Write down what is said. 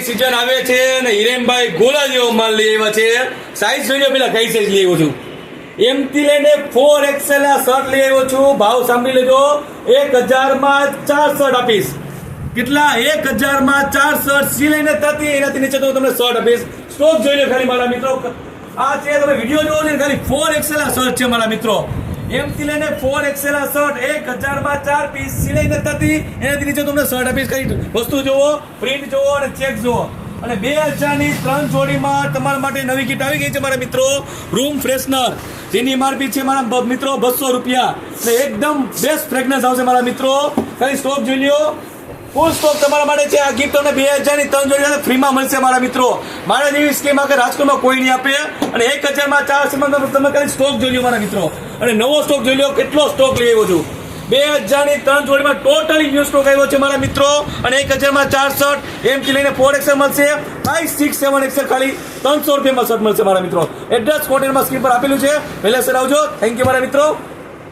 Season આવે છે અને હિરેનભાઈ ગોળા જેવો માલ લઈ આવ્યા છે. સાઈઝ જોઈ લો, પેલા કઈ સાઈઝ લઈ આવ્યો છું. એમથી લઈને 4XL ના શર્ટ લઈ આવ્યો છું. ભાવ સાંભળી લેજો, 1000 માં 4 શર્ટ આપીશ. કેટલા? 1000 માં 4 શર્ટ. સિલાઈને થતી એનાથી નીચે તો તમને શર્ટ આપીશ. સ્ટોક જોઈ લો ખાલી મારા મિત્રો. આ છે તમે વિડીયો જોવો ને, ખાલી 4XL ના શર્ટ છે મારા મિત્રો. એમથી લઈને 4XL ના શર્ટ 1000 માં 4 પીસ. સિલાઈ નથી એનાથી નીચે તમને શર્ટ આપીશ. કઈ વસ્તુ જોવો, પ્રિન્ટ જોવો અને ચેક જોવો. અને 2000 ની 3 જોડીમાં તમારા માટે નવી કીટ આવી ગઈ છે મારા મિત્રો. રૂમ ફ્રેશનર જેની MRP છે મારા મિત્રો 200 રૂપિયા. અને એકદમ બેસ્ટ ફ્રેગ્રન્સ આવશે મારા મિત્રો. ખાલી સ્ટોક જોઈ લ્યો, ફૂલ સ્ટોક તમારા માટે છે. આ ગિફ્ટ તમને 2000 ની 3 જોડી ફ્રીમાં મળશે મારા મિત્રો. મારા જેવી સ્કીમ આગળ રાજકોટમાં કોઈ નહીં આપે. અને 1000 માં 4 તમે ખાલી સ્ટોક જોઈ લો મારા મિત્રો. અને નવો સ્ટોક જોઈ લો, કેટલો સ્ટોક લઈ આવ્યો છું. 2000 ની 3 જોડીમાં ટોટલી ન્યૂ સ્ટોક આવ્યો છે મારા મિત્રો. અને 1000 માં 4 શર્ટ એમથી લઈને 4XL મળશે. 5, 6, 7XL ખાલી 300 રૂપિયામાં શર્ટ મળશે મારા મિત્રો. એડ્રેસ કોટેરમાં સ્ક્રીન પર આપેલું છે. પહેલા સર આવજો. થેન્ક યુ મારા મિત્રો.